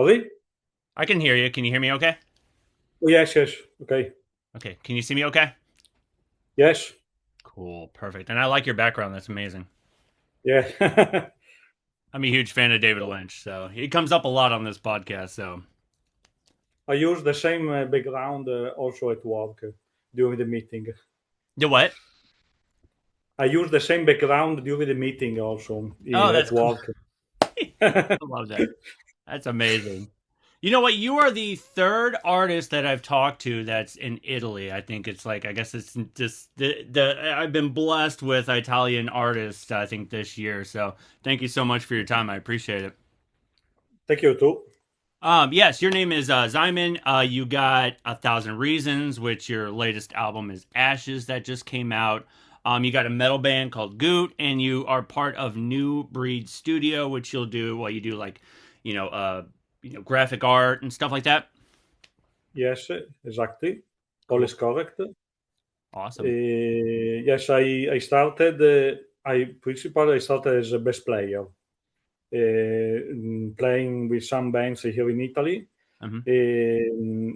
Sorry? I can hear you. Can you hear me okay? Oh, yes, yes. Okay. Okay. Can you see me okay? Yes. Cool. Perfect. And I like your background. That's amazing. Yeah. I'm a huge fan of David Lynch, so he comes up a lot on this podcast. So, I use the same background also at work during the meeting. you what? I use the same background during the meeting also Oh, at that's cool. work. I love that. That's amazing. You know what? You are the third artist that I've talked to that's in Italy. I think it's like I guess it's just the I've been blessed with Italian artists. I think this year. So thank you so much for your time. I appreciate it. Thank you too. Yes, your name is Zimon. You got A Thousand Reasons, which your latest album is Ashes that just came out. You got a metal band called GOOT, and you are part of New Breed Studio, which you'll do. Well, you do like, you know, uh, graphic art and stuff like that. Yes, exactly. All is Cool, correct. awesome. Yes, I started. I started as a bass player, playing with some bands here in Italy. Hmm.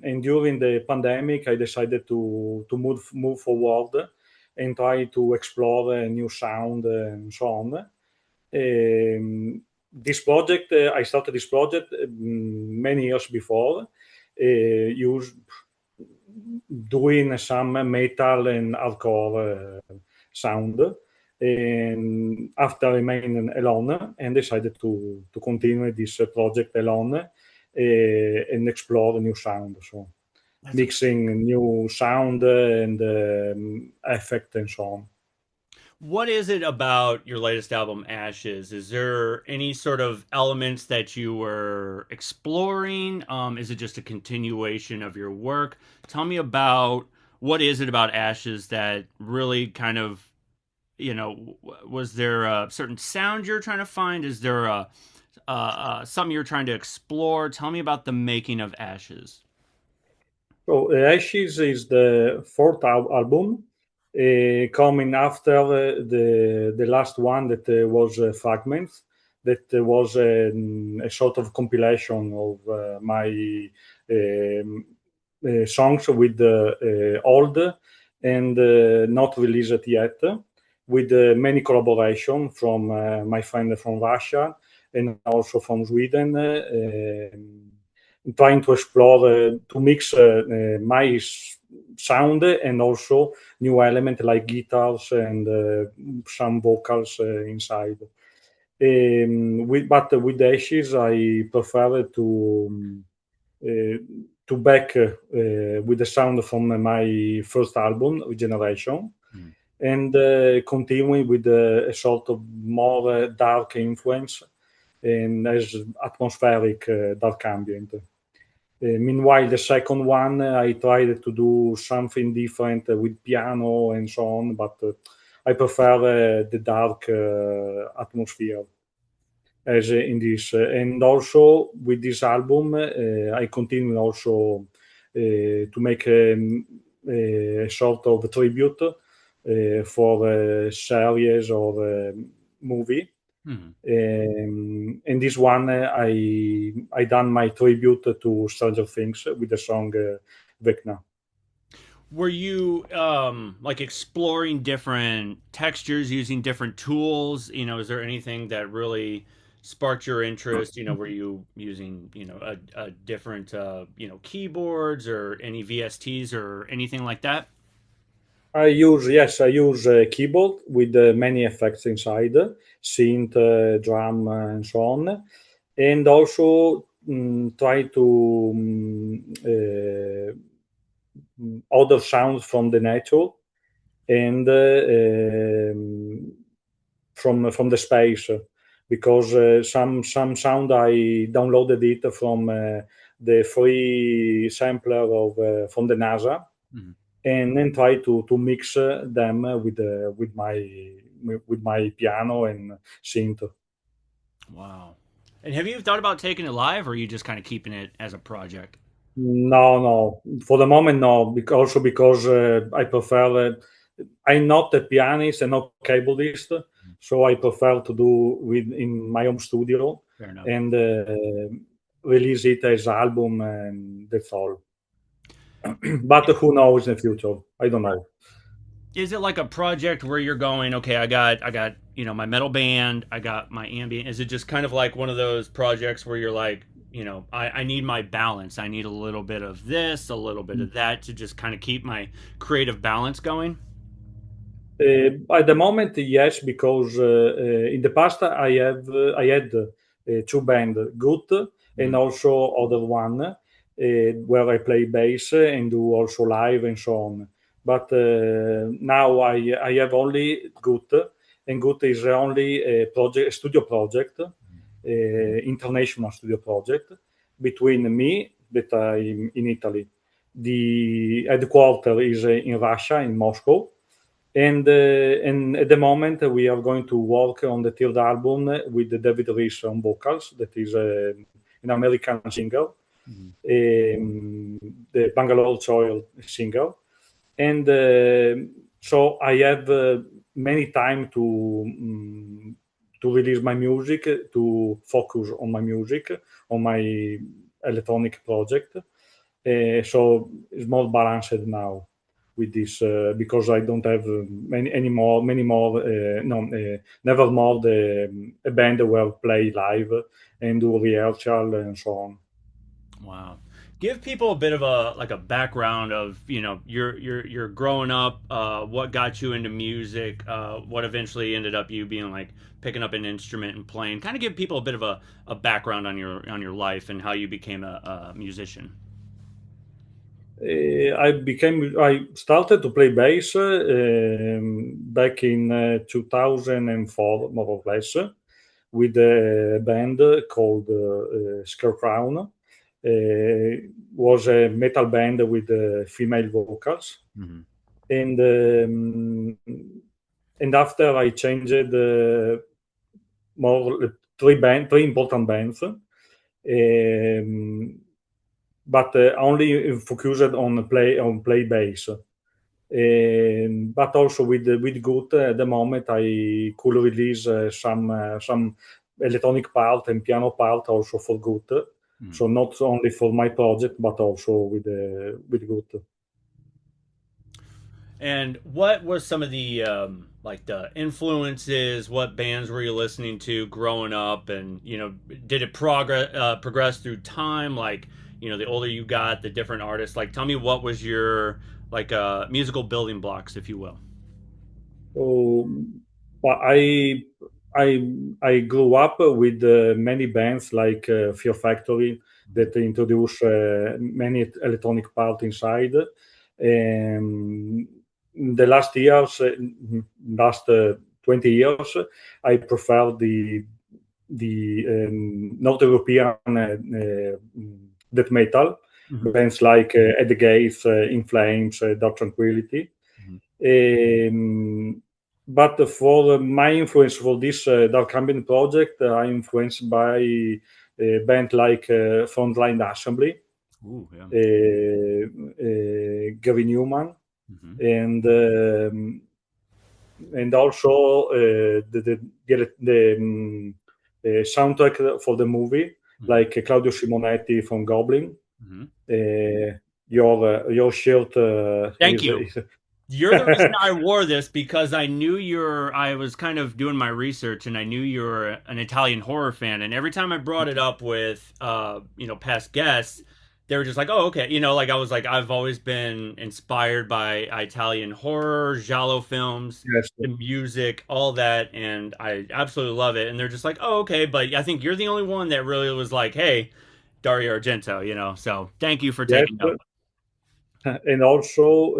And during the pandemic, I decided to move forward and try to explore a new sound and so on. This project, I started this project many years before, use doing some metal and hardcore sound. And after remaining alone, and decided to continue this project alone and explore new sound. So That's mixing new sound and effect and so on. What is it about your latest album, Ashes? Is there any sort of elements that you were exploring? Is it just a continuation of your work? Tell me about what is it about Ashes that really kind of, was there a certain sound you're trying to find? Is there something you're trying to explore? Tell me about the making of Ashes. So Ashes is the fourth album, coming after the last one that was Fragments, that was a sort of compilation of my um, songs with old and not released yet, with many collaboration from my friend from Russia and also from Sweden. Trying to explore to mix my sound and also new element like guitars and some vocals inside. But with Ashes, I prefer uh, to back with the sound from my first album, Regeneration, Hmm. and continuing with a sort of more dark influence and as atmospheric dark ambient. Meanwhile, the second one, I tried to do something different with piano and so on, but I prefer the dark atmosphere as in this. And also with this album, I continue also to make a sort of tribute for a series or movie. Hmm. In this one, I done my tribute to Stranger Things with the song Vecna. Were you like exploring different textures using different tools? Is there anything that really sparked your interest? Were you using, a different keyboards or any VSTs or anything like that? I use a keyboard with many effects inside, synth, drum, and so on, and also try to other sounds from the nature and from the space because some sound I downloaded it from the free sampler of from the NASA Mhm. and then try to mix them with my piano and synth. Wow. And have you thought about taking it live, or are you just kind of keeping it as a project? No, no. For the moment, no. Also because I prefer. I'm not a pianist and not keyboardist, so I prefer to do with in my home studio. Fair enough. And release it as album, and that's all. But who knows in the future? I don't know. Is it like a project where you're going, okay, I got my metal band, I got my ambient? Is it just kind of like one of those projects where you're like, I need my balance. I need a little bit of this, a little bit of that to just kind of keep my creative balance going? At the moment, yes, because in the past I had two bands, GOOT and Mhm. also other one, where I play bass and do also live and so on. But now I have only GOOT, and GOOT is only a project, a studio project, international studio project between me that I'm in Italy. The headquarter is in Russia, in Moscow, and at the moment we are going to work on the third album with David Rees on vocals. That is an American singer, Mhm. the Bangalore Soil singer, and so I have many time to release my music, to focus on my music, on my electronic project. So it's more balanced now with this because I don't have many more no never more a band where play live and do rehearsal and so on. Wow. Give people a bit of a background of you're growing up, what got you into music, what eventually ended up you being like picking up an instrument and playing. Kind of give people a bit of a background on your life and how you became a musician. I started to play bass back in 2004, more or less, with a band called Scarecrown. Was a metal band with female vocals, Mm-hmm. and after I changed more three important bands, but only focused on play bass. But also with GOOT at the moment, I could release some electronic part and piano part also for GOOT. Mm-hmm. So not only for my project, but also with GOOT. And what were some of the like the influences? What bands were you listening to growing up? And did it progress through time? Like the older you got, the different artists. Like, tell me what was your like musical building blocks, if you will. So, but I grew up with many bands like Fear Factory that introduce many electronic part inside. The last years, last 20 years, I prefer the North European death metal Mm-hmm. bands like At the Gates, In Flames, Dark Tranquility. Um, but for my influence for this Dark Ambient project, I'm influenced by a band like Frontline Assembly, Ooh, yeah. Gary Newman, Mm-hmm. and also the soundtrack for the movie, Mm-hmm. like Claudio Simonetti from Goblin. Mm-hmm. Your shirt Thank you. You're the reason I wore this because I was kind of doing my research and I knew you were an Italian horror fan. And every time I brought it up with, past guests, they were just like, oh, okay. Like I was like, I've always been inspired by Italian horror, giallo films, yes. the music, all that. And I absolutely love it. And they're just like, oh, okay. But I think you're the only one that really was like, hey, Dario Argento, so thank you for Yes, taking note. and also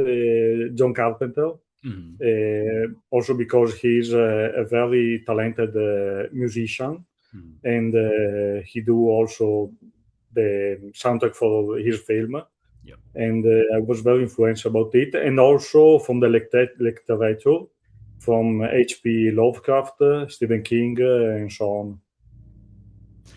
John Carpenter, Mhm. also because he's a very talented musician, Mhm. and he do also the soundtrack for his film, Yep. and I was very influenced about it, and also from the literature, from H.P. Lovecraft, Stephen King, and so on.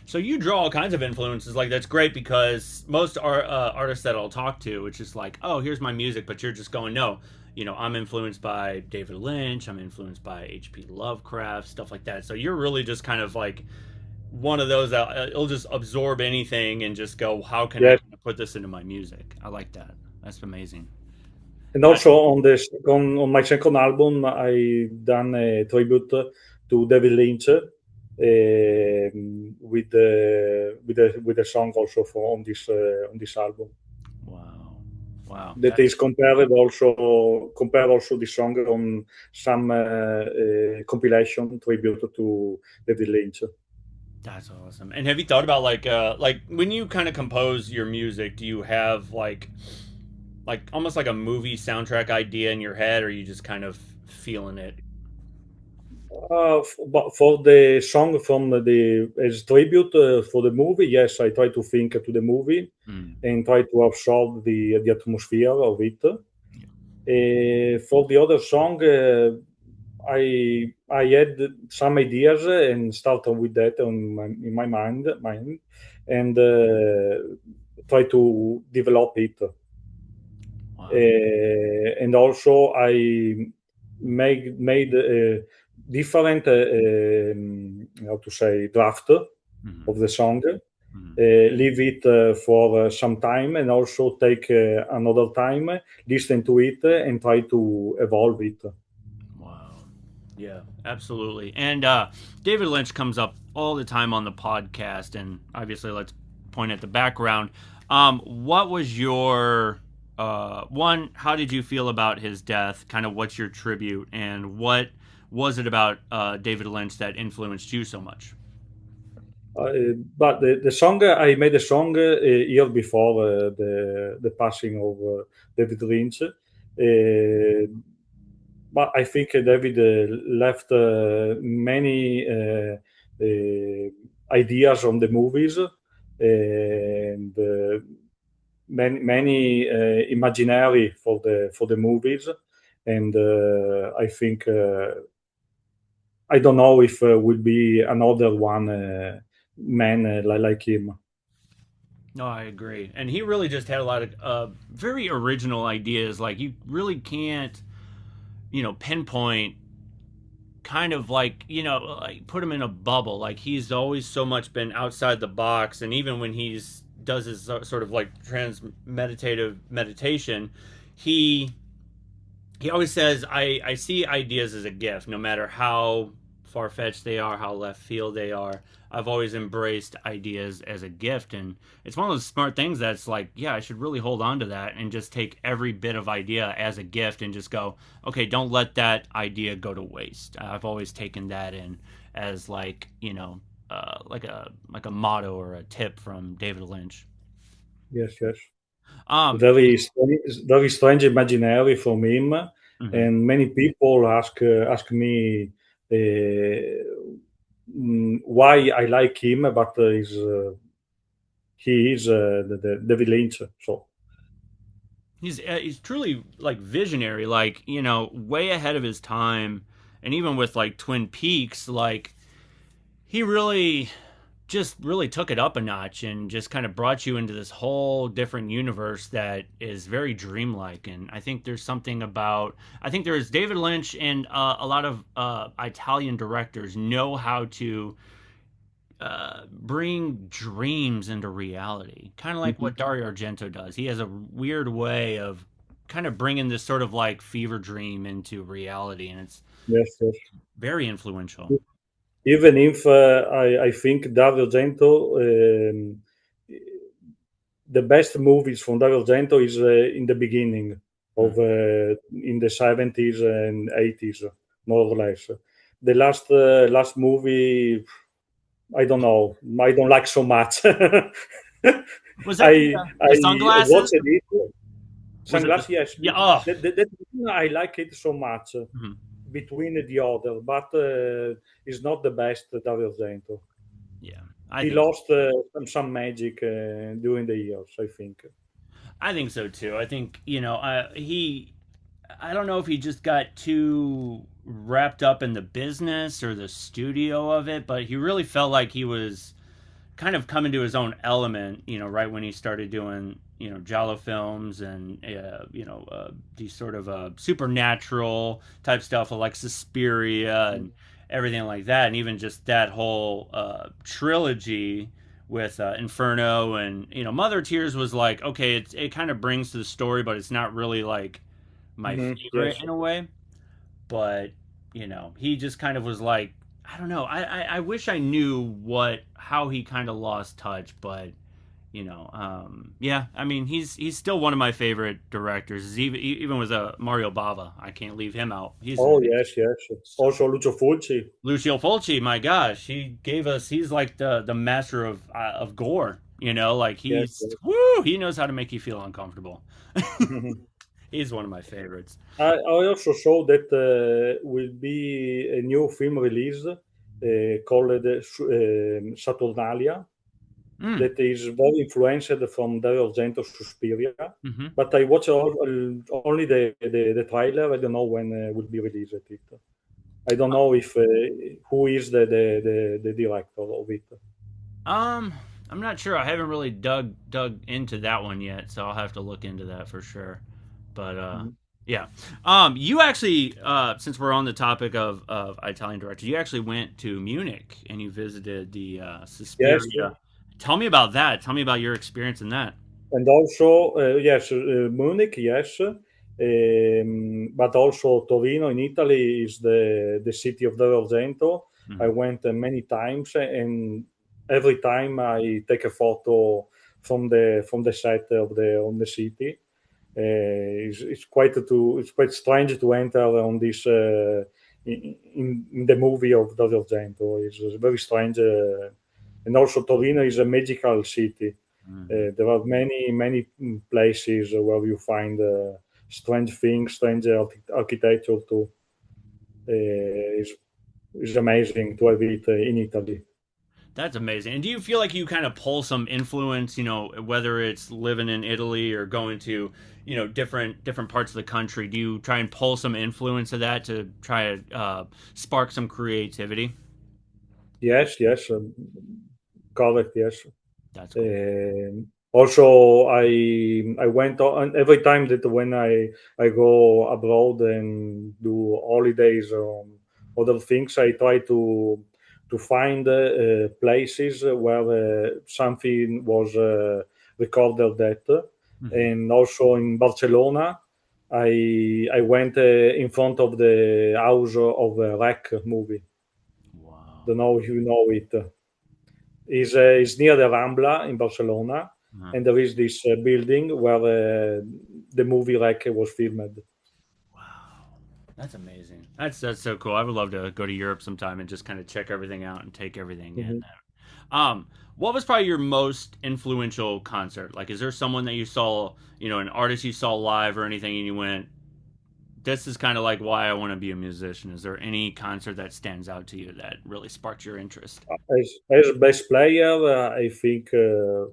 So you draw all kinds of influences. Like that's great because most artists that I'll talk to, it's just like, oh, here's my music, but you're just going, no, I'm influenced by David Lynch, I'm influenced by H.P. Lovecraft, stuff like that. So you're really just kind of like one of those that it'll just absorb anything and just go, how can I Yes, kind of put this into my music? I like that. That's amazing. and also on my second album, I done a tribute to David Lynch with a song also for on this album. Wow. Wow. That is compare also the song on some compilation tribute to David Lynch. That's awesome. And have you thought about like when you kind of compose your music, do you have like almost like a movie soundtrack idea in your head, or are you just kind of feeling it? But for the song from the as tribute for the movie, yes, I try to think to the movie Mm. and try to absorb the atmosphere of it. For the other song, I had some ideas and started with that in my mind, and try to develop it. Wow. And also I made different how to say draft Hmm. of the song, Hmm. leave it for some time, and also take another time, listen to it, and try to evolve it. Wow. Yeah, absolutely. And David Lynch comes up all the time on the podcast, and obviously, let's point at the background. What was your one? How did you feel about his death? Kind of, what's your tribute, and what was it about David Lynch that influenced you so much? But the song I made a song a year before the passing of David Lynch. But I think David left many ideas on the movies and many imaginary for the movies, and I think I don't know if will be another one man like him. No, I agree. And he really just had a lot of very original ideas. Like you really can't, pinpoint kind of like like put him in a bubble. Like he's always so much been outside the box, and even when he's does his sort of like trans meditative meditation, he he always says, I see ideas as a gift, no matter how far fetched they are, how left field they are. I've always embraced ideas as a gift. And it's one of those smart things that's like, yeah, I should really hold on to that and just take every bit of idea as a gift and just go, okay, don't let that idea go to waste. I've always taken that in as like, like a motto or a tip from David Lynch. Yes, yes. Um, Very strange imaginary from him, mhm. and many people ask me why I like him, but he is the David Lynch. So He's truly like visionary, like way ahead of his time, and even with like Twin Peaks, like he really just really took it up a notch and just kind of brought you into this whole different universe that is very dreamlike. And I think there's something about I think there's David Lynch and a lot of Italian directors know how to bring dreams into reality, kind of like mhm. what Dario Argento does. He has a weird way of kind of bringing this sort of like fever dream into reality, and it's Yes, yes. very influential. Even if I think Dario Argento, the best movies from Dario Argento is in the beginning of Mm. in the 70s and 80s, more or less. The last movie, I don't know. I don't like so much. Was that I the watched sunglasses? it. Was it the Sunglass, yes. yeah? Oh, That I like it so much mhm. between the other, but it's not the best Dario Argento. Yeah, I He think lost some magic during the years, I think. I think so too. I think I don't know if he just got too wrapped up in the business or the studio of it, but he really felt like he was kind of come into his own element, right when he started doing, Giallo films and, these sort of supernatural type stuff like Suspiria and everything like that, and even just that whole trilogy with Inferno and Mother Tears was like, okay, it kind of brings to the story, but it's not really like my favorite Yes. in a way. But he just kind of was like, I don't know. I wish I knew how he kind of lost touch, but yeah. I mean, he's still one of my favorite directors. Even with Mario Bava, I can't leave him out. He's Oh amazing. yes, yes. So Also Lucio Fulci. Lucio Fulci, my gosh, he gave us. He's like the master of gore. Like Yes, he's yes. woo. He knows how to make you feel uncomfortable. He's one of my favorites. I also saw that will be a new film release called Saturnalia, Mm. that is very influenced from Dario Argento's Suspiria. Hmm. But I watched only the trailer. I don't know when will be released it. I don't know if who is the director of it. Um, I'm not sure. I haven't really dug into that one yet, so I'll have to look into that for sure. But Mhm. yeah. You actually, since we're on the topic of Italian directors, you actually went to Munich and you visited the Yes, Suspiria. Tell me about that. Tell me about your experience in that. and also yes, Munich, yes, but also Torino in Italy is the city of Del Argento. I Mhm. went many times, and every time I take a photo from the set of the city. It's quite strange to enter on this in the movie of Dario Argento. It's very strange, and also Torino is a magical city. Mhm. There are many places where you find strange things, strange architecture too. It's, it's amazing to have it in Italy. That's amazing. And do you feel like you kind of pull some influence, whether it's living in Italy or going to, different parts of the country? Do you try and pull some influence of that to try to spark some creativity? Yes, yes, correct. Yes. That's cool. Also, I went on every time that when I go abroad and do holidays or other things, I try to find places where something was recorded that. Hmm. And also in Barcelona, I went in front of the house of a Rec movie. Wow. Don't know if you know it. Is near the Rambla in Barcelona, Uh-huh. and there is this building where the movie Rec was filmed. Wow. That's amazing. That's so cool. I would love to go to Europe sometime and just kind of check everything out and take everything in. Mhm. What was probably your most influential concert? Like, is there someone that you saw, an artist you saw live or anything, and you went, this is kind of like why I want to be a musician. Is there any concert that stands out to you that really sparked your interest? As bass player, I think the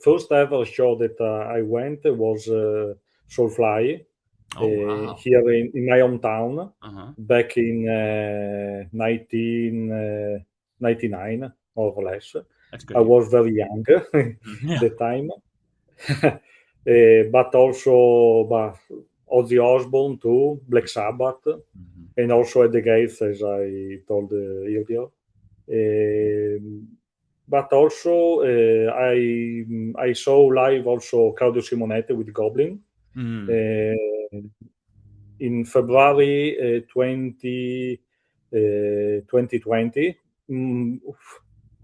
first ever show that I went was Soulfly Oh wow. here in my hometown Uh huh. back in 1999, more or less. That's a I good year. was very young Mhm. Yeah. the time. But also Ozzy Osbourne too, Black Sabbath, Mhm. and also at the Gates, as I told earlier. Um, but also I saw live also Claudio Simonetti with Goblin Mhm. uh, in February 2020, mm,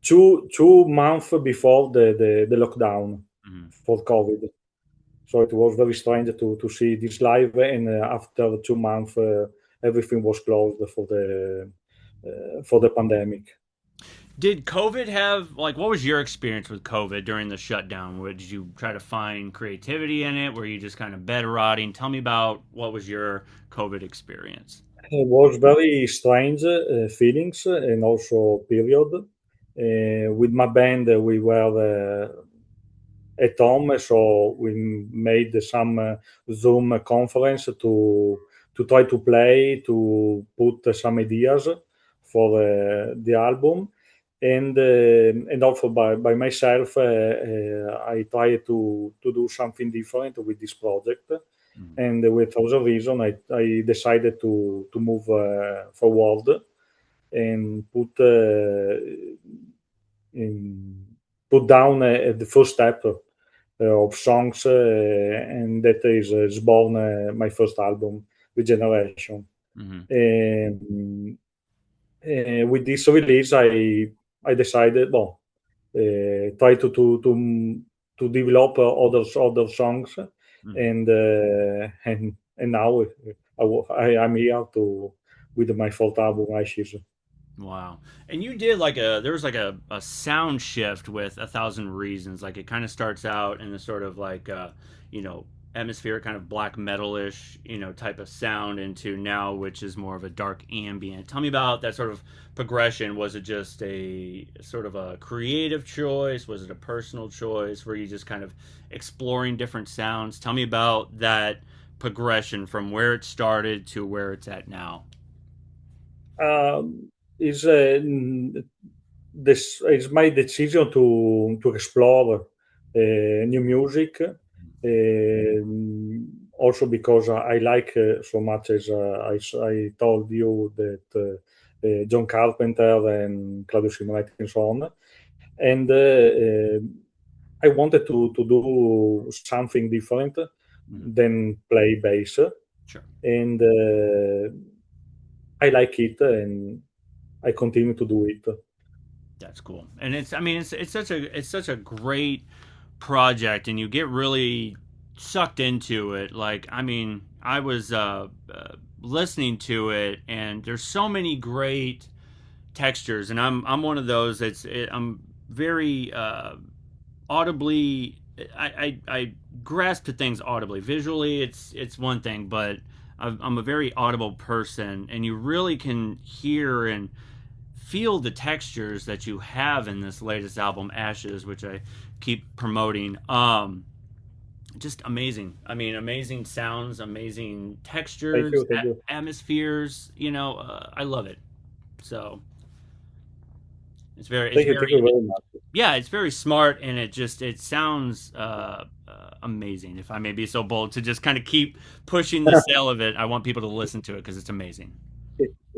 two months before the lockdown Mhm. for COVID. So it was very strange to see this live, and after 2 months, everything was closed for the pandemic. Did COVID have like what was your experience with COVID during the shutdown? Did you try to find creativity in it? Were you just kind of bed rotting? Tell me about what was your COVID experience. It was very strange feelings and also period. With my band, we were at home, so we made some Zoom conference to try to play, to put some ideas for the album, and also by myself, I try to do something different with this project. And with other reason, I decided to move forward and put down the first step of songs, and that is Zimone, my first album, Regeneration. With this release, I decided, well, try to develop other songs, and now I'm here with my fourth album, Ashes. Wow. And you did there was like a sound shift with A Thousand Reasons. Like it kind of starts out in a sort of like, you know, atmospheric kind of black metal-ish, you know, type of sound into now, which is more of a dark ambient. Tell me about that sort of progression. Was it just a sort of a creative choice? Was it a personal choice? Were you just kind of exploring different sounds? Tell me about that progression from where it started to where it's at now. Is this is my decision to explore new music, also because I like so much, as I told you, that John Carpenter and Claudio Simonetti and so on, and I wanted to do something different than play bass. Sure. And I like it, and I continue to do it. That's cool. And it's such a great project, and you get really sucked into it. Like, I was listening to it, and there's so many great textures, and I'm one of those I'm very audibly. I grasp to things audibly. Visually, it's one thing, but I'm a very audible person, and you really can hear and feel the textures that you have in this latest album, Ashes, which I keep promoting. Just amazing. Amazing sounds, amazing textures, Thank you. atmospheres. I love it. So it's very, thank you very much. Yeah, it's very smart, and it sounds amazing. If I may be so bold to just kind of keep pushing the sale of it, I want people to listen to it because it's amazing.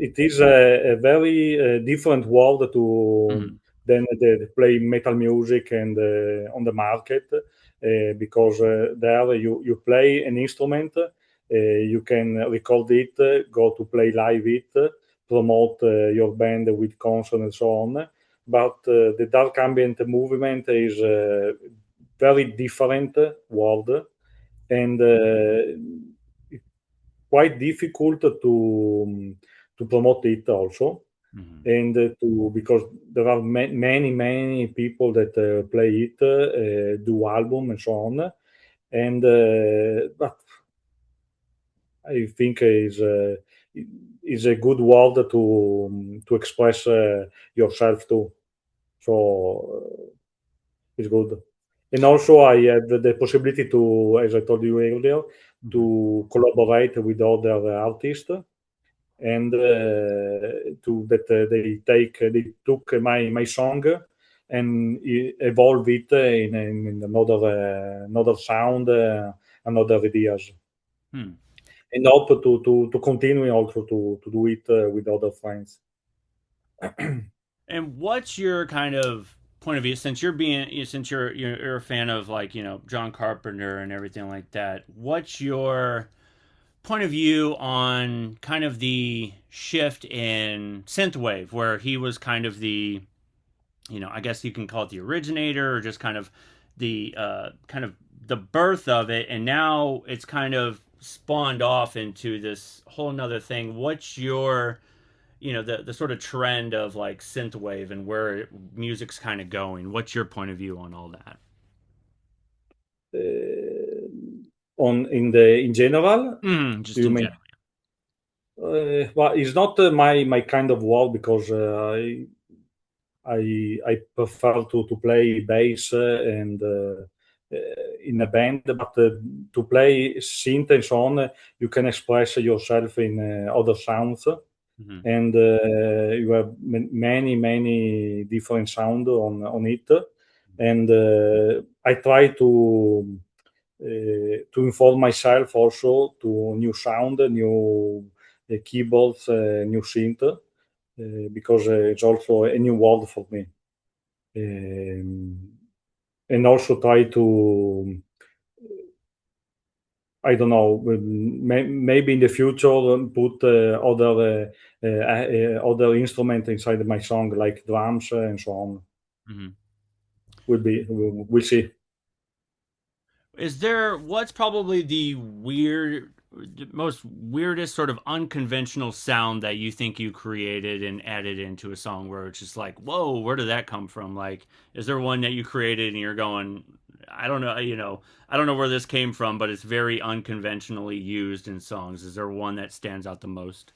It is a very different world than the play metal music and on the market, because there you play an instrument, you can record it, go to play live it, promote your band with concert and so on. But the dark ambient movement is a very different world, and quite difficult to promote it also, and because there are many people that play it, do album and so on, and but I think is a good word to express yourself too. So it's good. And also I have the possibility to, as I told you earlier, to collaborate with other artists, and they took my song and evolve it in another sound, another ideas, and hope to continue also to do it with other friends. And what's your kind of point of view, since you're a fan of, like, John Carpenter and everything like that? What's your point of view on kind of the shift in synthwave, where he was kind of the, I guess you can call it the originator, or just kind of the birth of it, and now it's kind of spawned off into this whole nother thing. What's your the sort of trend of like synthwave and where music's kind of going? What's your point of view on all that? In general, just in general. Well, it's not my kind of world, because I prefer to play bass and in a band, but to play synth and so on, you can express yourself in other sounds, and you have many different sound on it, and I try to to inform myself also to new sound, new keyboards, new synth, because it's also a new world for me. And also try to, I don't know, maybe in the future put other instrument inside my song like drums and so on. Mhm. We'll see. Is there what's probably the most weirdest sort of unconventional sound that you think you created and added into a song where it's just like, whoa, where did that come from? Like, is there one that you created and you're going, I don't know, I don't know where this came from, but it's very unconventionally used in songs. Is there one that stands out the most?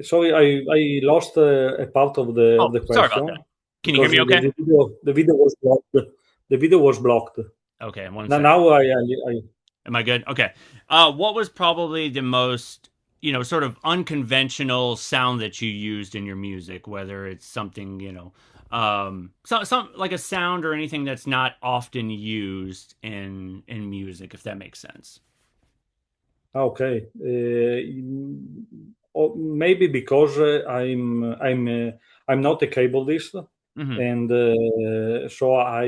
Sorry, I lost a part of Oh, the sorry about that. question Can you hear because me okay? the video was blocked. The video was blocked. Okay, one Now second. now I Am I good? Okay. What was probably the most, sort of unconventional sound that you used in your music? Whether it's something, some like a sound or anything that's not often used in music, if that makes sense. okay. Maybe because I'm not a keyboardist, Mm-hmm. and so I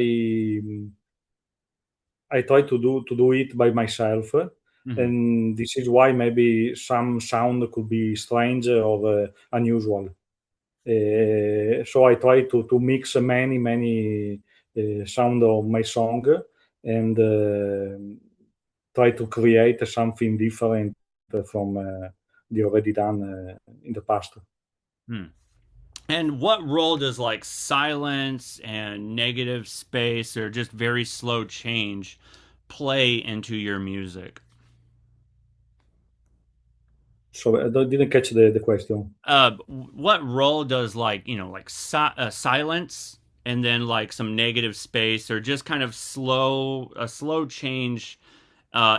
try to do it by myself, Mm-hmm. and this is why maybe some sound could be strange or unusual. So I try to mix many sound of my song and try to create something different from the already done in the past. Hmm. And what role does like silence and negative space or just very slow change play into your music? So didn't catch the question. What role does like like silence and then like some negative space or just kind of a slow change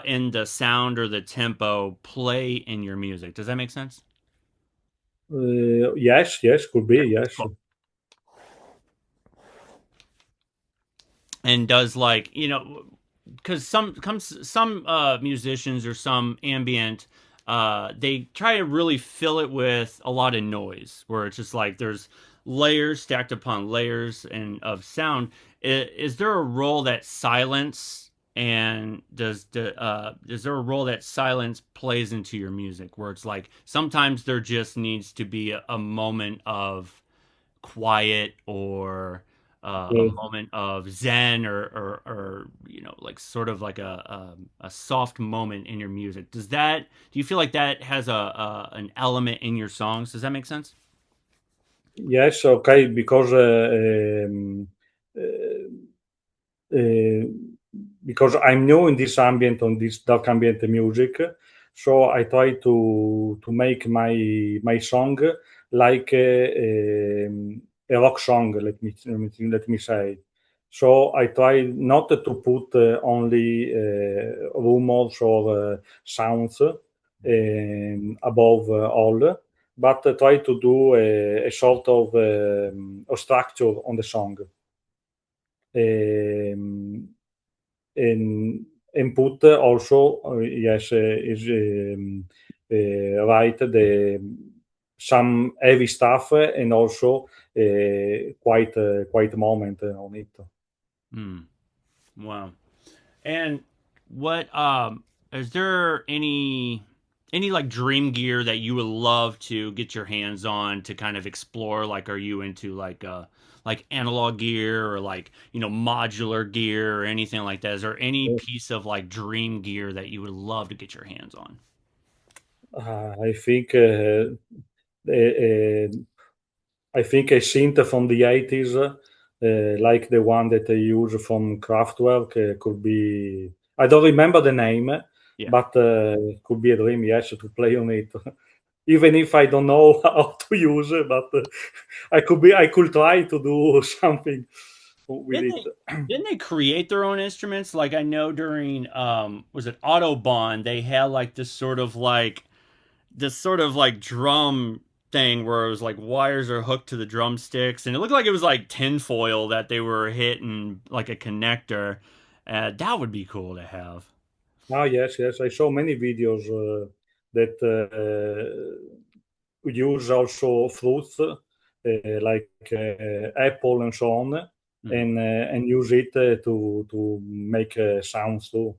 in the sound or the tempo play in your music? Does that make sense? Yes, could be, yes. Cool. And does like because some musicians or some ambient they try to really fill it with a lot of noise where it's just like there's layers stacked upon layers and of sound. Is there a role that silence and is there a role that silence plays into your music where it's like sometimes there just needs to be a moment of quiet or a Uh, moment of zen or like sort of like a soft moment in your music. Do you feel like that has an element in your songs? Does that make sense? yes, okay, because uh, uh, because I'm new in this ambient on this dark ambient music, so I try to make my song like a rock song. Let me say. So I try not to put only rumors or sounds above all, but try to do a sort of a structure on the song. Um, and put also yes is right the some heavy stuff and also quite moment on it. Hmm. Wow. And what is there any like dream gear that you would love to get your hands on to kind of explore? Like are you into like analog gear or like, modular gear or anything like that? Is there any piece of like dream gear that you would love to get your hands on? I think uh, I think a synth from the 80s, like the one that I use from Kraftwerk, could be. I don't remember the name, Yeah. but could be a dream, yes, to play on it. Even if I don't know how to use it, but I could try to do something with Didn't it. they didn't they create their own instruments? Like I know during was it Autobahn, they had like this sort of like drum thing where it was like wires are hooked to the drumsticks, and it looked like it was like tinfoil that they were hitting like a connector. That would be cool to have. Ah, yes, yes. I saw many videos that use also fruits like apple and so on, Mhm. and use it to make sounds too.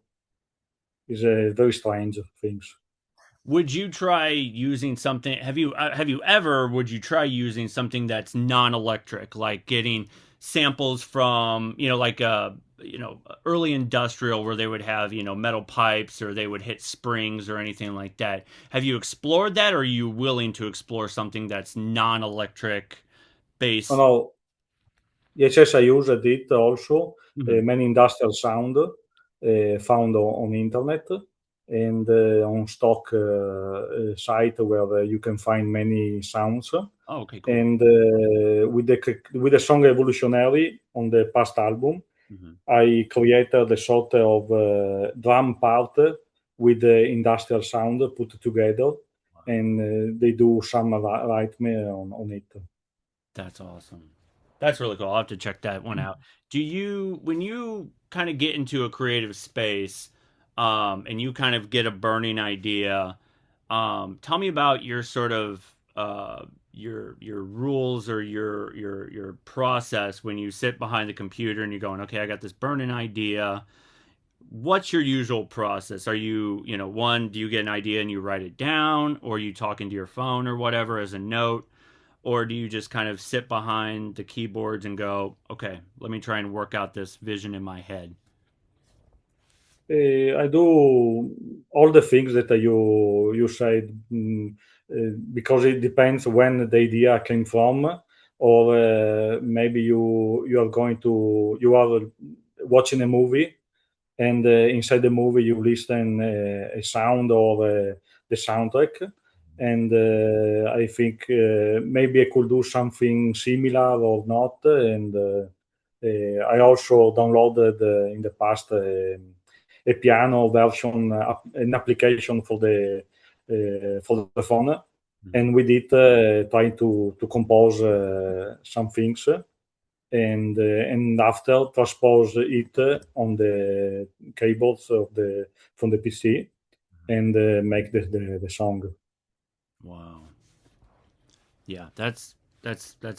It's very strange things. Would you try using something? Have you ever? Would you try using something that's non-electric, like getting samples from like early industrial where they would have metal pipes or they would hit springs or anything like that? Have you explored that, or are you willing to explore something that's non-electric No, based? no. Yes, yes, I used it also. Mhm. Many industrial sound found on internet and on stock site where you can find many sounds. Oh, okay, cool. And with the song Evolutionary on the past album, Hmm. I created a sort of drum part with the industrial sound put together, and they do some rhythm on it. That's awesome. That's really cool. I'll have to check that one out. When you kind of get into a creative space, and you kind of get a burning idea, tell me about your sort of your rules or your process when you sit behind the computer and you're going, okay, I got this burning idea. What's your usual process? Are one, do you get an idea and you write it down, or are you talking to your phone or whatever as a note? Or do you just kind of sit behind the keyboards and go, okay, let me try and work out this vision in my head? I do all the things that you said, because it depends when the idea came from, or maybe you are going to you are watching a movie, and inside the movie you listen a sound or the soundtrack, and I think maybe I could do something similar or not, and I also downloaded in the past a piano version, an application for the phone, Mhm. and with it try to compose some things, and after transpose it on the keyboards of the from the PC, and make the song. Wow. Yeah, that's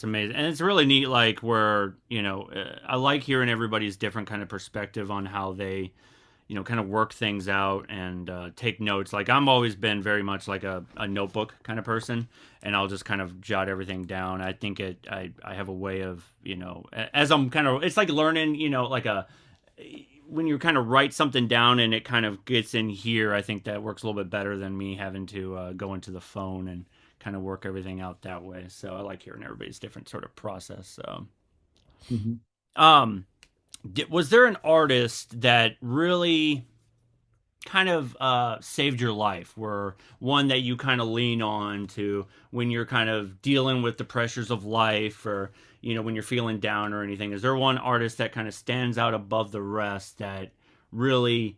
amazing, and it's really neat. Like where I like hearing everybody's different kind of perspective on how they kind of work things out and take notes. Like I'm always been very much like a notebook kind of person, and I'll just kind of jot everything down. I think I have a way of as I'm kind of it's like learning like a when you kind of write something down and it kind of gets in here. I think that works a little bit better than me having to go into the phone and kind of work everything out that way. So I like hearing everybody's different sort of process. So Mhm. um was there an artist that really kind of saved your life, were one that you kind of lean on to when you're kind of dealing with the pressures of life, or when you're feeling down or anything? Is there one artist that kind of stands out above the rest that really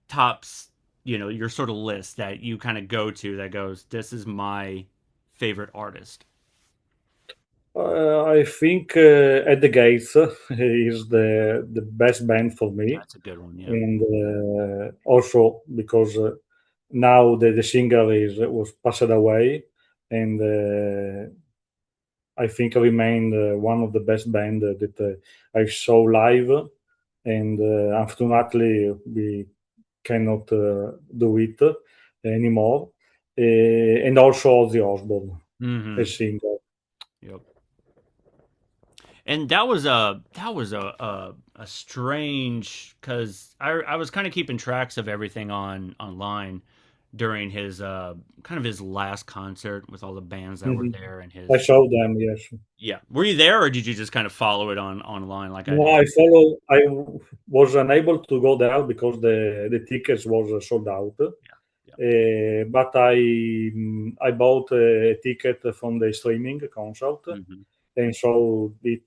tops your sort of list that you kind of go to, that goes, this is my favorite artist? I think At the Gates is the best band for me, That's a good one. Yeah. and also because now the singer is was passed away, and I think remained one of the best band that I saw live, and unfortunately we cannot do it anymore. And also Ozzy Osbourne Mm-hmm. as singer. Yep. And that was a strange, because I was kind of keeping tracks of everything online during his kind of his last concert with all the bands that were Mhm. there and I his. saw them, yes. Yeah, were you there, or did you just kind of follow it online like I No, did? I was unable to go there because the tickets was sold out. Yeah. But I bought a ticket from the streaming concert Hmm. and saw it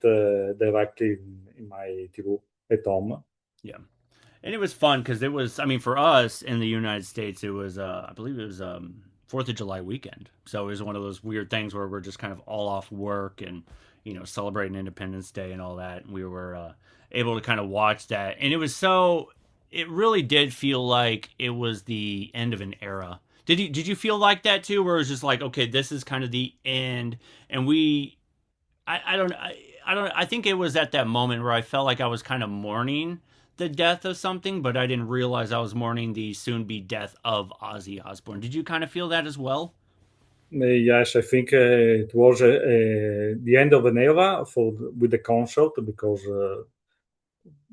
directly in my TV at home. Yeah. And it was fun because it was, I mean, for us in the United States, it was, I believe it was 4th of July weekend. So it was one of those weird things where we're just kind of all off work and, celebrating Independence Day and all that. And we were able to kind of watch that. And it really did feel like it was the end of an era. Did you feel like that too, where it was just like, okay, this is kind of the end, and I think it was at that moment where I felt like I was kind of mourning the death of something, but I didn't realize I was mourning the soon be death of Ozzy Osbourne. Did you kind of feel that as well? Yes, I think it was the end of an era with the concert, because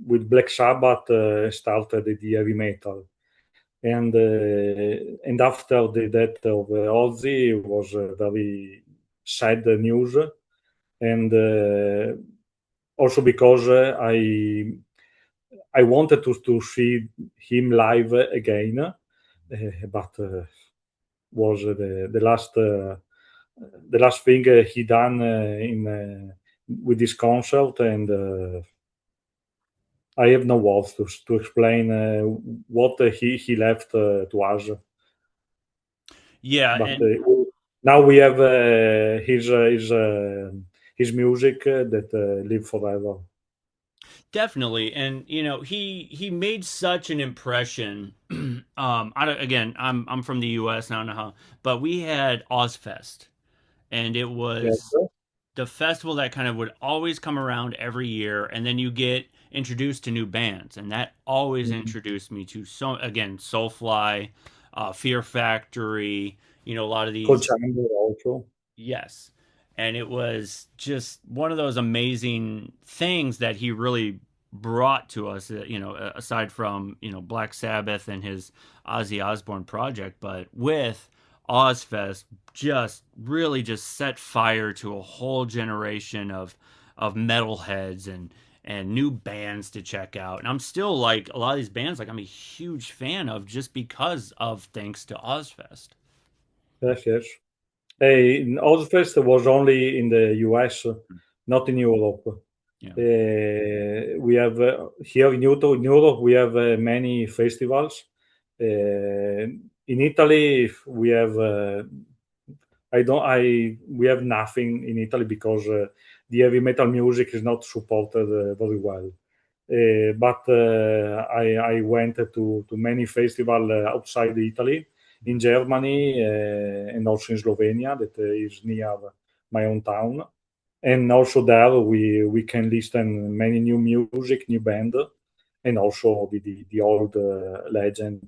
with Black Sabbath started the heavy metal, and after the death of Ozzy, it was very sad news, and also because I wanted to see him live again, but was the last thing he done in with this concert, and I have no words to explain what he left to us. Yeah, But and now we have his music that live forever. definitely. And he made such an impression. Again, I'm from the U.S. I don't know how, but we had Ozfest, and it Yes, was the festival that kind of would always come around every year, and then you get introduced to new bands, and that always introduced me to Soulfly, Fear Factory, a lot of Cold these. Chamber also. Yes. And it was just one of those amazing things that he really brought to us, aside from, Black Sabbath and his Ozzy Osbourne project, but with Ozfest just really just set fire to a whole generation of metalheads and new bands to check out. And I'm still like a lot of these bands, like I'm a huge fan of just because of thanks to Ozfest. Yes, yes. Hey, Ozfest was only in the US, not in Europe. Yeah. We have here in Europe we have many festivals. In Italy, we have we have nothing in Italy because the heavy metal music is not supported very well. But I went to many festivals outside Italy, in Germany, and also in Slovenia, that is near my own town. And also there we can listen many new music, new band, and also the old legend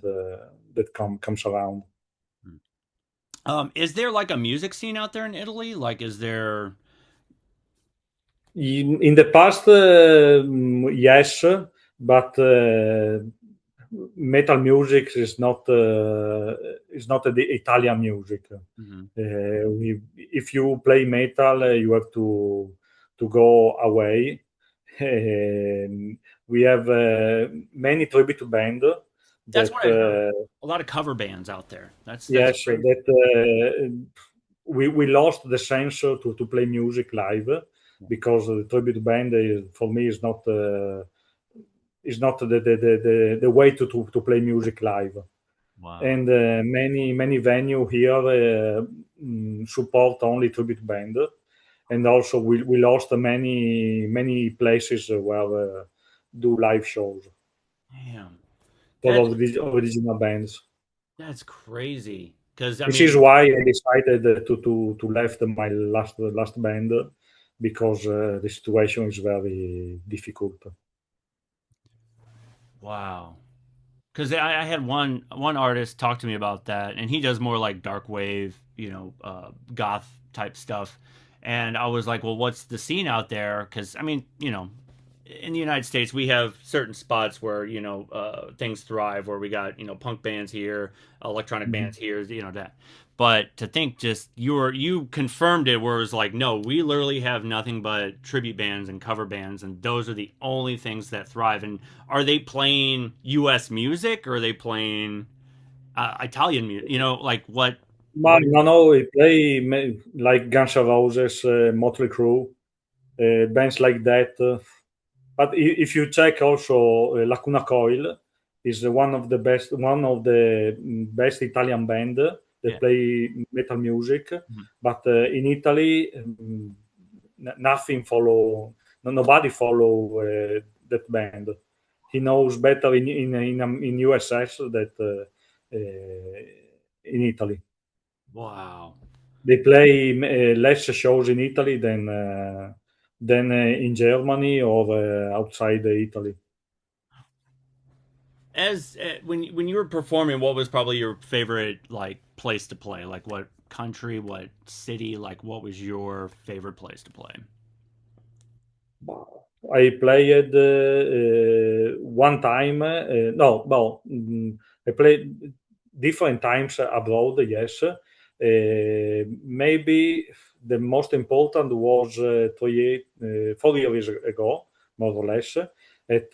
that comes around. Is there like a music scene out there in Italy? Like, is there? In the past, yes, but metal music is not the Italian music. Mhm. If you play metal, you have to go away. We have many tribute band That's that what I heard. A lot of cover bands out there. That's yes, crazy. that we lost the sense to play music live, because the tribute band for me is not the way to play music live. Wow. And many venue here support only tribute band, and also we lost many places where do live shows Damn. for That's original bands. that's crazy. Because I This is mean, why I decided to left my last band, because the situation is very difficult. wow. Because I had one artist talk to me about that, and he does more like dark wave, goth type stuff. And I was like, well, what's the scene out there? Because I mean, in the United States, we have certain spots where things thrive, where we got punk bands here, electronic bands here, that. But to think, just you confirmed it, where it was like, no, we literally have nothing but tribute bands and cover bands, and those are the only things that thrive. And are they playing U.S. music, or are they playing Italian music? Like what? No, we play like Guns N' Roses, Motley Crue, bands like that. But if you check also, Lacuna Coil is one of the best Italian band Yeah. that play metal music, Mhm. but in Italy, nothing follow. Nobody follow that band. He knows better in USS that in Italy. Wow. They play less shows in Italy than in Germany or outside Italy. As when you were performing, what was probably your favorite like place to play? Like what country, what city? Like what was your favorite place to play? I played one time. No, well, I played different times abroad. Yes, maybe the most important was 4 years ago, more or less, at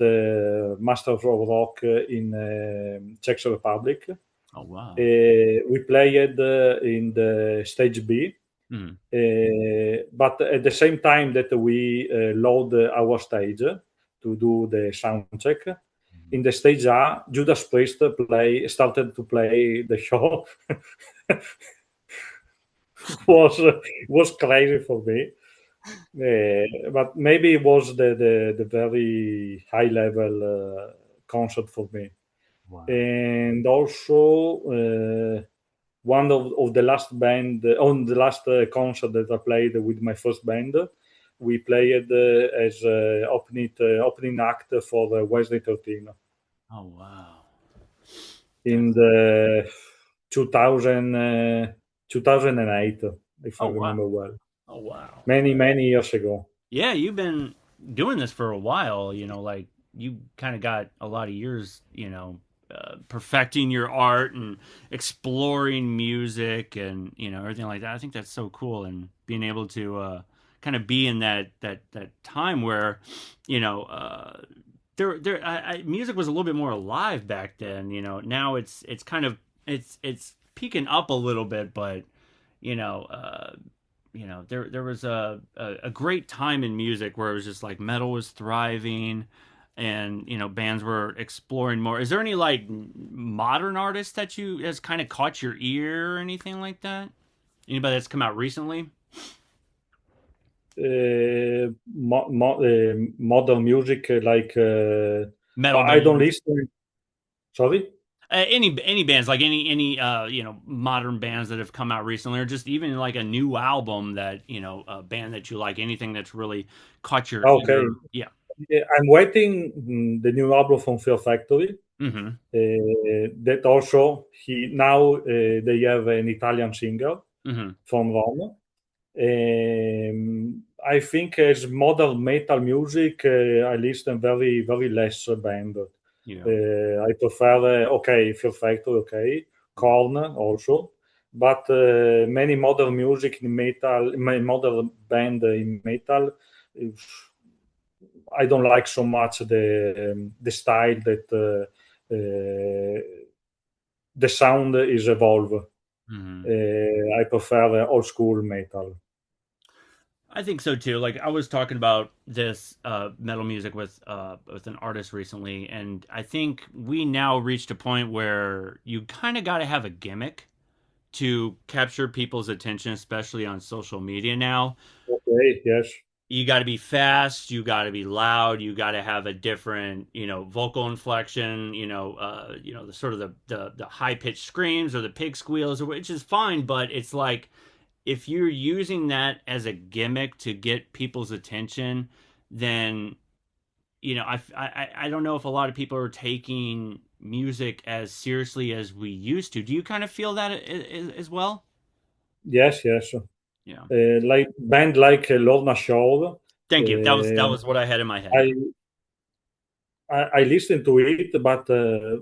Master of Rock in Czech Republic. Oh wow. We played in the stage B. Mhm. But at the same time that we load our stage to do the sound check, in the stage A, Judas Priest started to play the show. was crazy for me, but maybe it was the very high level concert for me. Wow. And also one of the last band on the last concert that I played with my first band, we played as opening act for Wednesday 13 Oh wow. in That's the 2000, 2008, if I oh wow. remember well, Oh wow. many years ago. Yeah, you've been doing this for a while, like you kind of got a lot of years, perfecting your art and exploring music and, everything like that. I think that's so cool and being able to kind of be in that time where, you know, uh music was a little bit more alive back then, Now it's kind of it's peaking up a little bit, but you know, uh there was a great time in music where it was just like metal was thriving and bands were exploring more. Is there any like modern artists that you has kind of caught your ear or anything like that? Anybody that's come out recently? Modern music like Metal I don't bands. listen. Sorry. Any bands like any modern bands that have come out recently, or just even like a new album that a band that you like, anything that's really caught your Okay. ear. Yeah. Yeah, I'm waiting the new album from Fear Factory. Mm-hmm. That also they have an Italian singer Mm-hmm. from Rome. I think as modern metal music, I listen very less band. Yeah. I prefer okay, Fear Factory, okay, Korn also, but many modern music in metal, modern band in metal. I don't like so much the style that the sound is evolved. Mm-hmm. I prefer old school metal. I think so too. Like I was talking about this metal music with an artist recently, and I think we now reached a point where you kind of got to have a gimmick to capture people's attention, especially on social media now. Okay, yes, You got to be fast, you got to be loud, you got to have a different, vocal inflection, the sort of the high pitched screams or the pig squeals, which is fine, but it's like if you're using that as a gimmick to get people's attention, then I don't know if a lot of people are taking music as seriously as we used to. Do you kind of feel that as well? yes. Yeah. Like band like Lorna Shore. Thank you. That Uh, was what I had in my head. I, I listen to it, but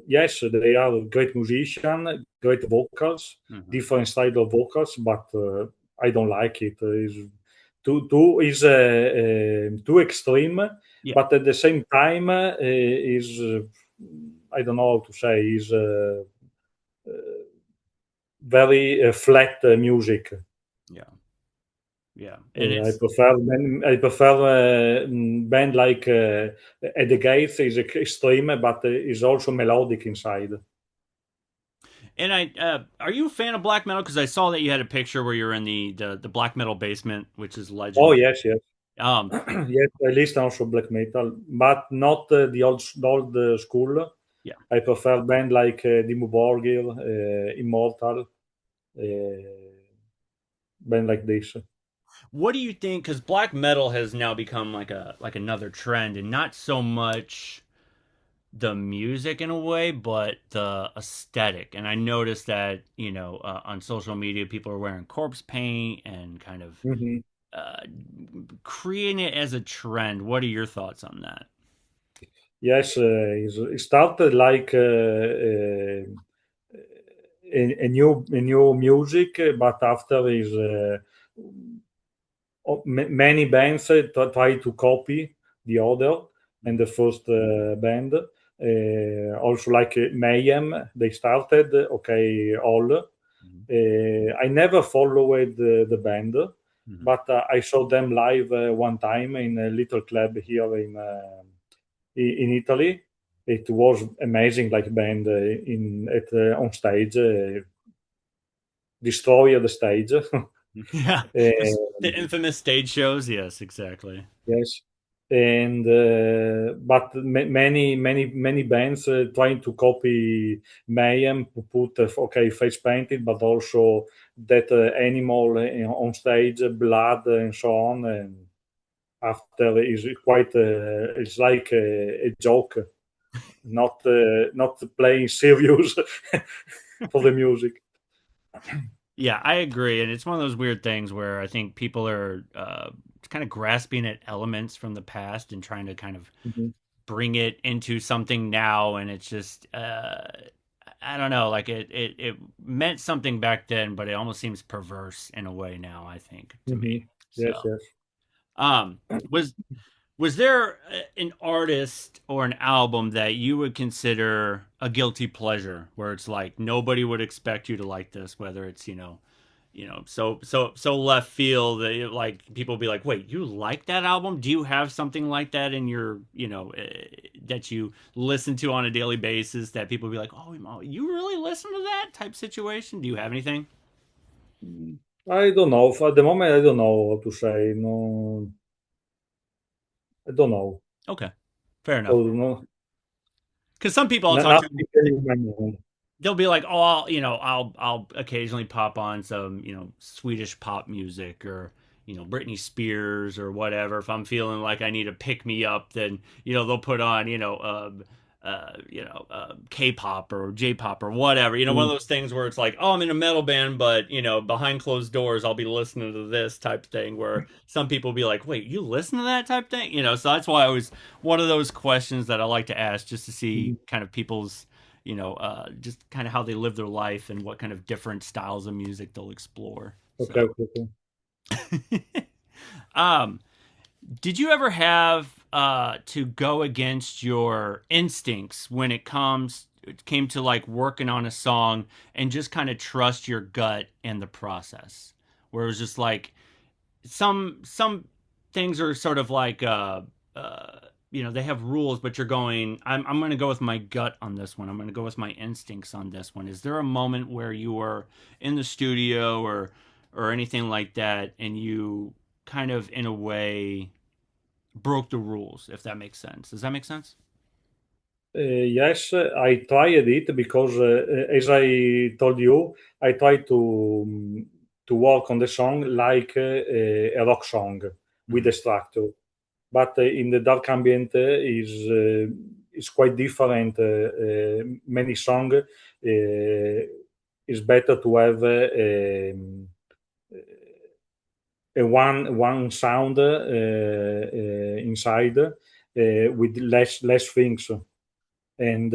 yes, they are great musician, great vocals, Hmm. different style of vocals, but I don't like it. Is too extreme, Yeah. but at the same time is I don't know how to say is uh, very flat music. Yeah. Yeah. And it's I prefer band like At the Gates is extreme, but is also melodic inside. And are you a fan of black metal? Because I saw that you had a picture where you're in the black metal basement, which is Oh legendary. yes, yes. Um, Yes, I listen also black metal, but not the old school. yeah. I prefer band like Dimmu Borgir, Immortal, band like this. What do you think? Because black metal has now become like another trend, and not so much the music in a way, but the aesthetic. And I noticed that on social media, people are wearing corpse paint and kind of Mhm. uh, creating it as a trend. What are your thoughts on that? Yes, it started like a new music, but after is many bands try to copy the other and the first band. Also, like Mayhem, they started okay all. I never followed the band, Mm-hmm. but I saw them live one time in a little club here in Italy. It was amazing, like band in at on stage, destroy the stage. Yeah, the And infamous stage shows. Yes, exactly. yes, and but many bands trying to copy Mayhem to put okay face painted, but also that animal on stage, blood and so on. And after is quite it's like a joke, not playing serious for the music. Yeah, I agree, and it's one of those weird things where I think people are kind of grasping at elements from the past and trying to kind of Mhm. bring it into something now, and it's just I don't know, like it meant something back then, but it almost seems perverse in a way now, I think, to me. Mhm. Yes, So, yes. um, was was there an artist or an album that you would consider a guilty pleasure, where it's like nobody would expect you to like this, whether it's so left field that like people be like, wait, you like that album? Do you have something like that in your that you listen to on a daily basis that people be like, oh, you really listen to that type situation? Do you have anything? Mm, I don't know. For the moment, I don't know what to say. No, I don't know. Okay, fair enough. So no, Because some people I'll talk to, nothing in my mind. they'll be like, oh, I'll occasionally pop on some, Swedish pop music or, Britney Spears or whatever. If I'm feeling like I need to pick me up, then, they'll put on, K-pop or J-pop or whatever. One of Mm, those things where it's like, oh, I'm in a metal band, but, behind closed doors, I'll be listening to this type thing where some people be like, wait, you listen to that type thing? So that's why I was one of those questions that I like to ask just to see mhm. kind of people's just kind of how they live their life and what kind of different styles of music they'll explore. Okay, So, okay, okay. um, did you ever have to go against your instincts when it came to like working on a song and just kind of trust your gut in the process, where it was just like some things are sort of like uh they have rules, but you're going, I'm going to go with my gut on this one, I'm going to go with my instincts on this one. Is there a moment where you were in the studio or anything like that and you kind of in a way broke the rules, if that makes sense? Does that make sense? Yes, I tried it because, as I told you, I tried to work on the song like a rock song with Mm-hmm. the structure. But in the dark ambient is quite different. Many song is better to have a one sound inside with less things. And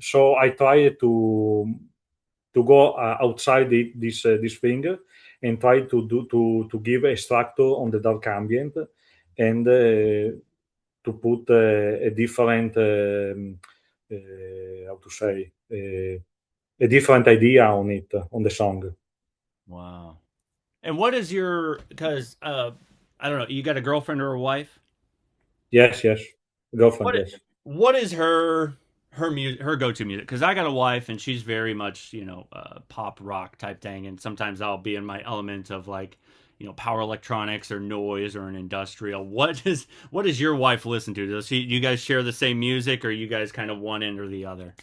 so I try to go outside this thing and try to give a structure on the dark ambient and to put a different how to say a different idea on it on the song. Wow. And what is your, because I don't know, you got a girlfriend or a wife? Yes, yes, girlfriend. What Yes. what is her? her go-to music, because I got a wife and she's very much, pop rock type thing, and sometimes I'll be in my element of like, power electronics or noise or an industrial. What does your wife listen to? Do you guys share the same music, or you guys kind of one end or the other?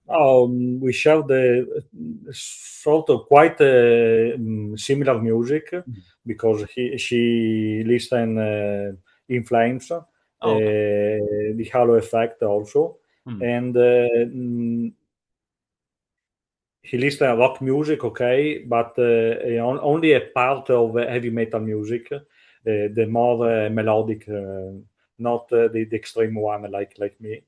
We share the sort of quite similar music because she listen In Flames, Oh, okay. the Halo Effect also, Hmm. and he listen rock music, okay, but only a part of heavy metal music, the more melodic, not the extreme one like me.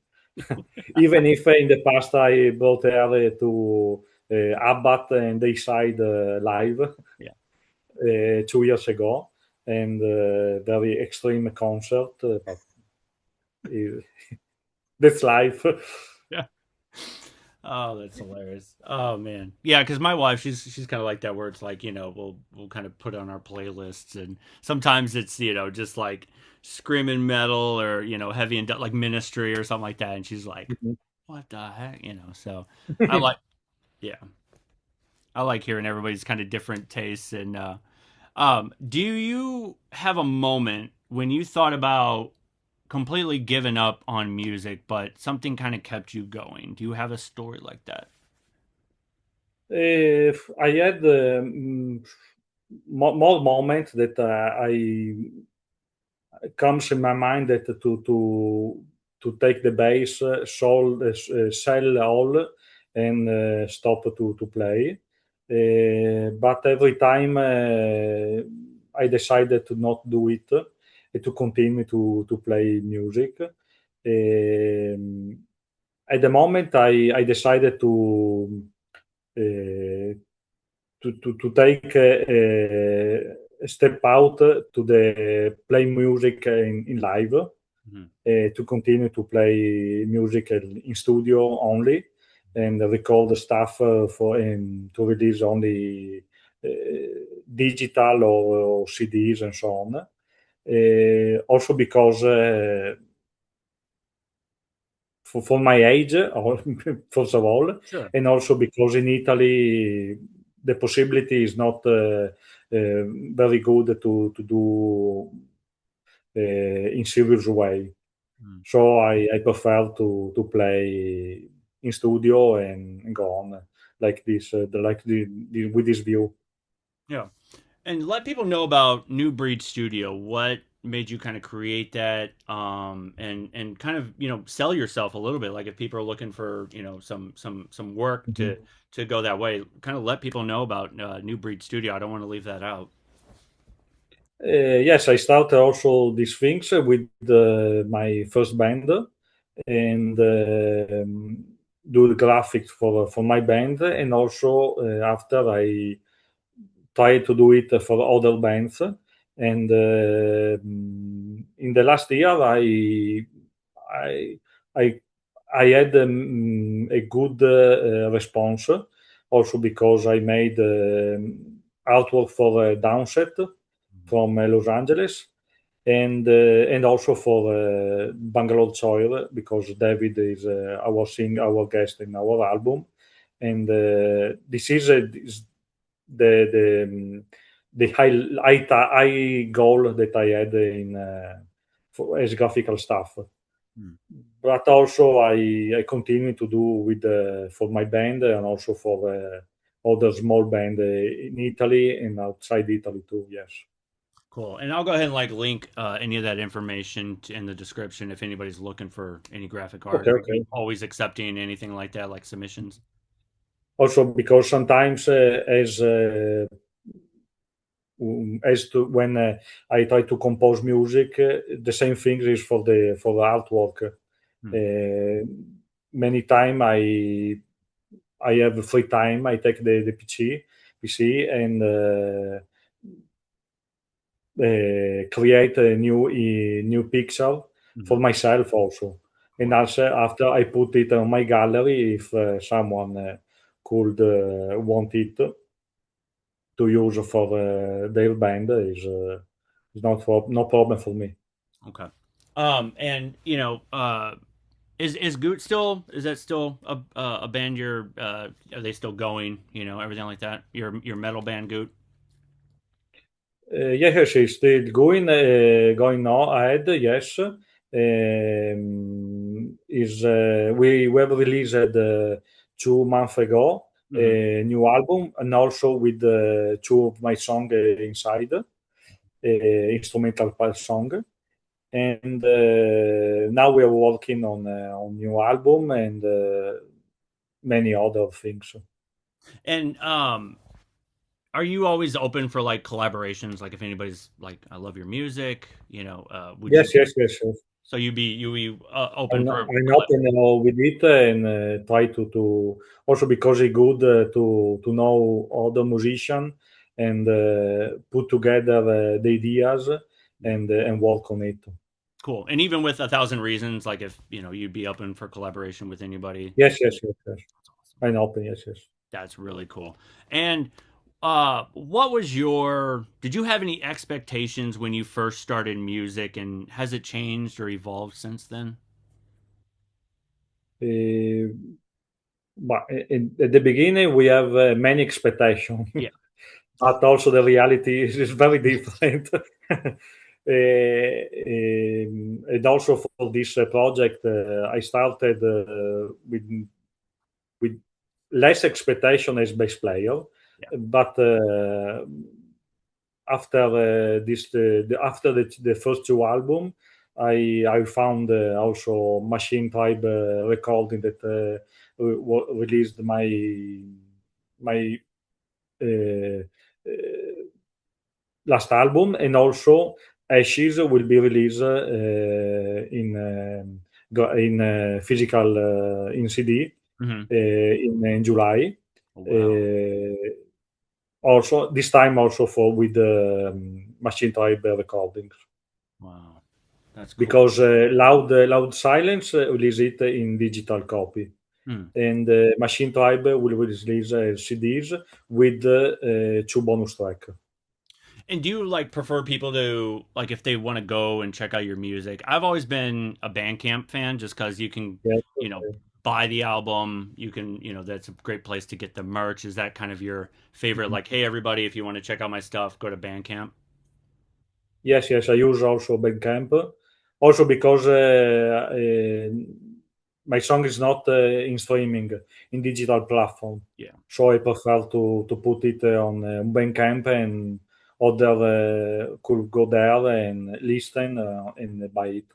Even if in the past I brought her to Abbat and they side live Yeah. 2 years ago, and very extreme concert, but uh, that's life. Yeah. Oh, that's hilarious. Oh man, yeah. Because my wife, she's kind of like that, where it's like, we'll kind of put on our playlists, and sometimes it's, just like screaming metal, or heavy and like Ministry or something like that, and she's like, "What the heck?" So I like, yeah, I like hearing everybody's kind of different tastes. And do you have a moment when you thought about completely giving up on music, but something kind of kept you going? Do you have a story like that? I had more moments that I comes in my mind that to take the bass, sell all, and stop to play. But every time I decided to not do it, to continue to play music. Um, at the moment, I decided uh, to take a step out to the play music in live, Mhm. to continue to play music in studio only, and record the stuff for and to release only uh, digital or CDs and so on. Also because for my age, or first of all, Sure. and also because in Italy the possibility is not very good to do in serious way. Mm. So I prefer to play in studio and go on like this, with this view. Yeah. And let people know about New Breed Studio. What made you kind of create that, and kind of, sell yourself a little bit, like if people are looking for, some work Mhm. to go that way, kind of let people know about New Breed Studio. I don't want to leave that out. Yes, I started also these things with my first band, and do the graphics for my band, and also after I try to do it for other bands. And in the last year, I I I had a good response, also because I made artwork for Downset from Los Angeles, and also for Bangalore Soil, because David is our guest in our album, and this is the high goal that I had in as graphical stuff. Mm. But also I continue to do with for my band, and also for other small band in Italy and outside Italy too. Yes. Cool. And I'll go ahead and like link any of that information in the description if anybody's looking for any graphic art. Okay. Are you Okay. always accepting anything like that, like submissions? Also because sometimes as to when I try to compose music, the same thing is for the artwork. Hmm. Uh, Many time I have free time. I take the PC, and create a new pixel Mhm. for myself also. And Cool. also after I put it on my gallery, if someone could want it to use for their band, is not no problem for me. Okay. And Is GOOT still, is that still a band you're are they still going, everything like that? Your metal band GOOT? Yes, yes, it's still going now ahead. Yes, is we have released 2 months ago Hmm. a new album, and also with two of my songs inside, instrumental part song. And now we are working on new album and many other things. And are you always open for like collaborations? Like if anybody's like, I love your music, would you? Yes, yes, yes, yes. So you be open I'm for I'm collab? open with it and try to also because it's good to know other musician and put together the ideas Yeah, and work on it. cool. And even with A Thousand Reasons, like if you'd be open for collaboration with anybody. Yes, yes, yes, yes. That's awesome. I'm open. Yes, yes. That's really cool. And what was your? Did you have any expectations when you first started music, and has it changed or evolved since then? Uh, but at the beginning, we have many expectations, Yeah. but also the reality is very different. And also for this project, I started with less expectation as bass player, Yeah. but after after the first two album, I found also Machine Tribe recording that released my uh, uh, last album, and also Ashes will be released in physical in CD Hmm. in July. Oh, wow. Uh, Also this time also for with Machine Tribe recordings, Wow. That's cool. because Loud Silence release it in digital copy, Hmm. and Machine Tribe will release CDs with two bonus track. And do you like prefer people to like if they want to go and check out your music? I've always been a Bandcamp fan just because you can, Yes, you know, okay. buy the album. You can, that's a great place to get the merch. Is that kind of your favorite? Like, hey, everybody, if you want to check out my stuff, go to Bandcamp. Yes, yes, I use also Bandcamp. Also because my song is not in streaming in digital platform, Yeah. so I prefer to put it on Bandcamp, and other could go there and listen and buy it.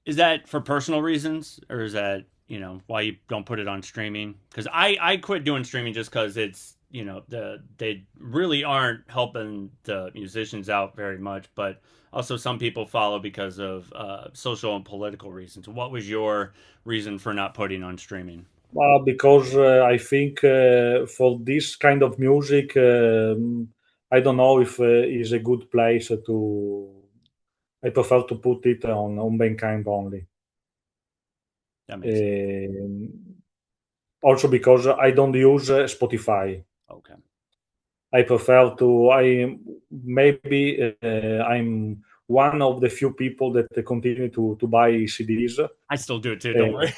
Is that for personal reasons, or is that why you don't put it on streaming? Because I quit doing streaming just because it's they really aren't helping the musicians out very much, but also some people follow because of social and political reasons. What was your reason for not putting on streaming? Because I think for this kind of music, I don't know if is a good place to. I prefer to put it on Bandcamp only. That makes sense. Um, Also because I don't use Spotify. Okay. I prefer to. I maybe I'm one of the few people that continue to buy CDs, I still do it too. Don't worry.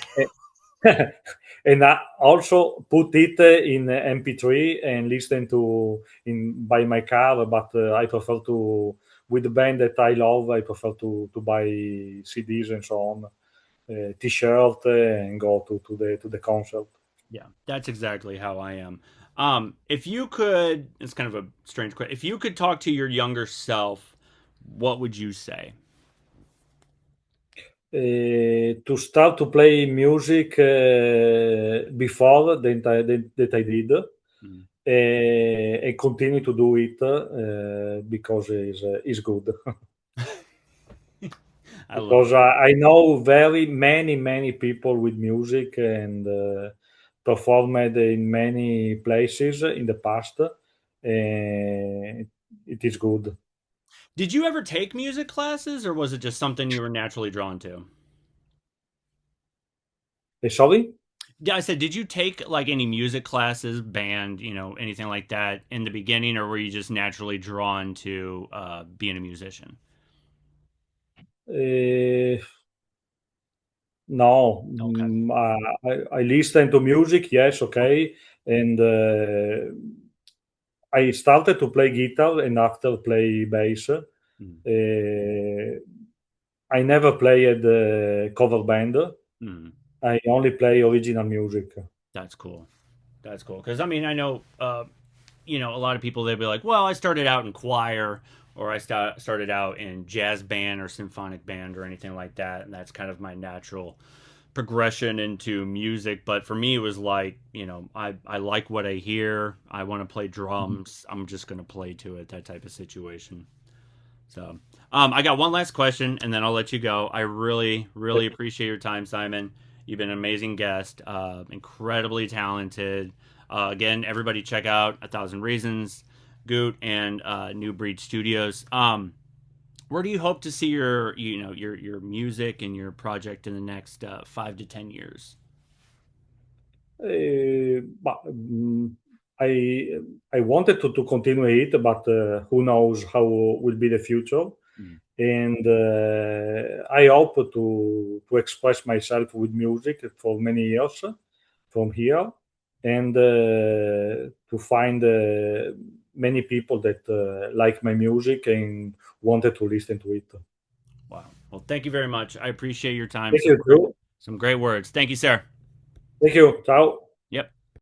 and I also put it in MP3 and listen to in by my car. But I prefer to with the band that I love. I prefer to buy CDs and so on, T-shirt, and go to the concert. Yeah, that's exactly how I am. If you could, it's kind of a strange question. If you could talk to your younger self, what would you say? To start to play music before that I did, Mm. and continue to do it because it's good. I love Because it. I know very many people with music and performed in many places in the past. It is good. Did you ever take music classes, or was it just something you were naturally drawn to? Sorry? Yeah, I said, did you take like any music classes, band, anything like that in the beginning, or were you just naturally drawn to being a musician? Uh, No, Okay. I listen to music, yes, okay, and I started to play guitar and after play bass. Mm. I never played cover band. Mm. I only play original music. That's cool. That's cool. Because I mean, I know, a lot of people they'll be like, "Well, I started out in choir, or I started out in jazz band or symphonic band or anything like that," and that's kind of my natural progression into music. But for me, it was like, I like what I hear. I want to play drums. I'm just gonna play to it. That type of situation. So, I got one last question, and then I'll let you go. I really, really appreciate your time, Simon. You've been an amazing guest, incredibly talented. Again, everybody check out A Thousand Reasons, GOOT, and New Breed Studios. Where do you hope to see your music and your project in the next 5 to 10 years? But I I wanted to continue it, but who knows how will be the future. Mm. And I hope to express myself with music for many years from here, and to find many people that like my music and wanted to listen to it. Wow. Well, thank you very much. I appreciate your time. Thank you, Drew. Some great words. Thank you, sir. Thank you. Ciao.